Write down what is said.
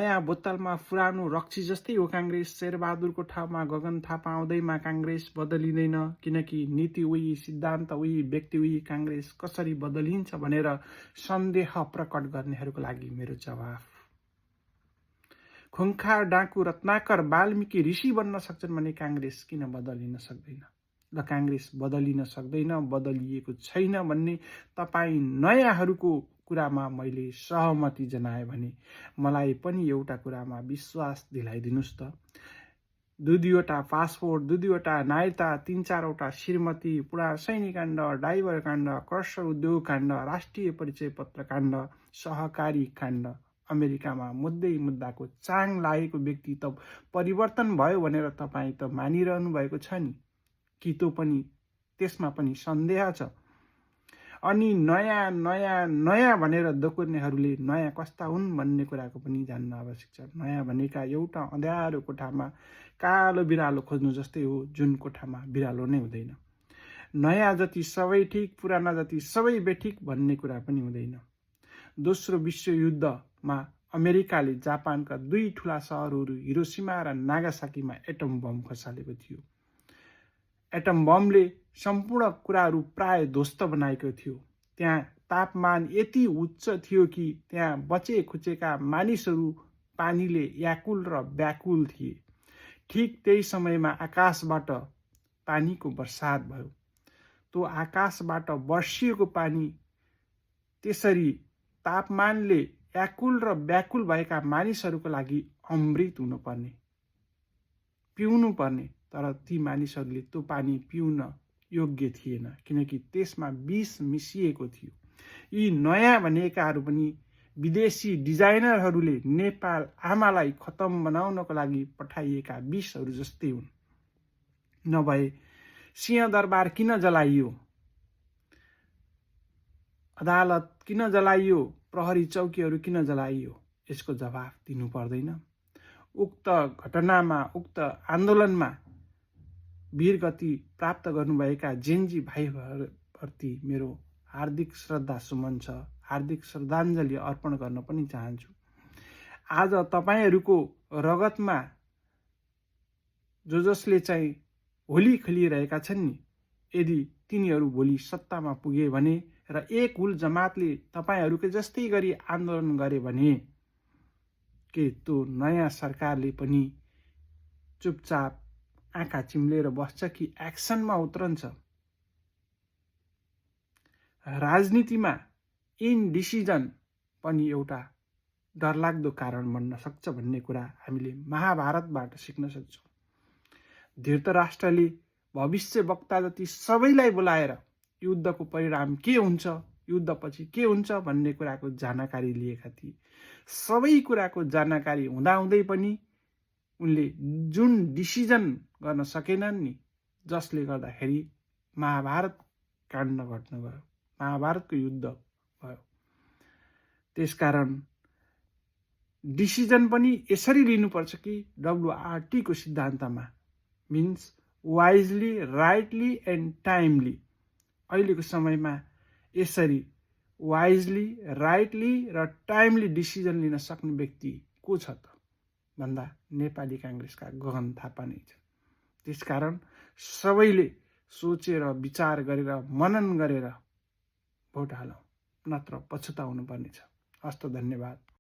नयाँ बोतलमा पुरानो रक्सी जस्तै हो काङ्ग्रेस। शेरबहादुरको ठाउँमा गगन थापा आउँदैमा काङ्ग्रेस बदलिँदैन, किनकि नीति उही, सिद्धान्त उही, व्यक्ति उही। काङ्ग्रेस कसरी बदलिन्छ भनेर सन्देह प्रकट गर्नेहरूको लागि मेरो जवाफ, खुङ्खार डाकु रत्नाकर वाल्मीकि ऋषि बन्न सक्छन् भने काङ्ग्रेस किन बदलिन सक्दैन? र काङ्ग्रेस बदलिन सक्दैन, बदलिएको छैन भन्ने तपाईँ नयाँहरूको कुरामा मैले सहमति जनाएँ भने मलाई पनि एउटा कुरामा विश्वास दिलाइदिनुहोस् त। दुईवटा पासपोर्ट, दुईवटा नायता, 3-4वटा श्रीमती, पुरा सैनिक काण्ड, डाइभर काण्ड, क्रसर उद्योग काण्ड, राष्ट्रिय परिचय पत्र काण्ड, सहकारी काण्ड, अमेरिकामा मुद्दाको चाङ लागेको व्यक्ति त परिवर्तन भयो भनेर तपाईँ त मानिरहनु भएको छ नि, कि त्यो पनि त्यसमा पनि सन्देह छ? अनि नयाँ नयाँ नयाँ भनेर दोकोर्नेहरूले नयाँ कस्ता हुन् भन्ने कुराको पनि जान्न आवश्यक छ। नयाँ भनेका एउटा अँध्यारो कोठामा कालो बिरालो खोज्नु जस्तै हो, जुन कोठामा बिरालो नै हुँदैन। नयाँ जति सबै ठिक, पुराना जति सबै बेठिक भन्ने कुरा पनि हुँदैन। दोस्रो विश्वयुद्धमा अमेरिकाले जापानका 2 ठुला सहरहरू हिरोसिमा र नागासाकीमा एटम बम खसालेको थियो। एटम बमले सम्पूर्ण कुराहरू प्राय ध्वस्त बनाएको थियो। त्यहाँ तापमान यति उच्च थियो कि त्यहाँ बचे खुचेका मानिसहरू पानीले व्याकुल र व्याकुल थिए। ठिक त्यही समयमा आकाशबाट पानीको वर्षात भयो। त्यो आकाशबाट वर्षिएको पानी त्यसरी तापमानले व्याकुल र व्याकुल भएका मानिसहरूको लागि अमृत हुनुपर्ने, पिउनु पर्ने, तर ती मानिसहरूले त्यो पानी पिउन योग्य थिएन, किनकि त्यसमा विष मिसिएको थियो। यी नयाँ भनेकाहरू पनि विदेशी डिजाइनरहरूले नेपाल आमालाई खतम बनाउनको लागि पठाइएका विषहरू जस्तै हुन्। नभए सिंहदरबार किन जलाइयो, अदालत किन जलाइयो, प्रहरी चौकीहरू किन जलाइयो, यसको जवाफ दिनु पर्दैन? उक्त घटनामा, उक्त आन्दोलनमा वीरगति प्राप्त गर्नुभएका जेनजी भाइप्रति मेरो हार्दिक श्रद्धा सुमन छ, हार्दिक श्रद्धाञ्जली अर्पण गर्न पनि चाहन्छु। आज तपाईहरूको रगतमा जसले चाहिँ होली खेलिरहेका छन् नि, यदि तिनीहरू भोलि सत्तामा पुगे भने र एक हुल जमातले तपाईहरूकै जस्तै गरी आन्दोलन गरे भने के त्यो नयाँ सरकारले पनि चुपचाप आँखा चिम्लेर बस्छ कि एक्सनमा उत्रन्छ? राजनीतिमा इनडिसिजन पनि एउटा डरलाग्दो कारण बन्न सक्छ भन्ने कुरा हामीले महाभारतबाट सिक्न सक्छौँ। धृतराष्ट्रले भविष्य वक्ता जति सबैलाई बोलाएर युद्धको परिणाम के हुन्छ, युद्धपछि के हुन्छ भन्ने कुराको जानकारी लिएका थिए। सबै कुराको जानकारी हुँदाहुँदै पनि उनले जुन डिसिजन गर्न सकेनन् नि, जसले गर्दाखेरि महाभारत काण्ड घट्न गयो, महाभारतको युद्ध भयो। त्यसकारण डिसिजन पनि यसरी लिनुपर्छ कि WRT को सिद्धान्तमा, means wisely, rightly and timely. अहिलेको समयमा यसरी वाइजली, राइटली र टाइमली डिसिजन लिन सक्ने व्यक्ति को छ त भन्दा नेपाली काङ्ग्रेसका गगन थापा नै छ। त्यसकारण सबैले सोचेर विचार गरेर मनन गरेर भोट हालौँ, नत्र पछुताउनु पर्नेछ। हस्त, धन्यवाद।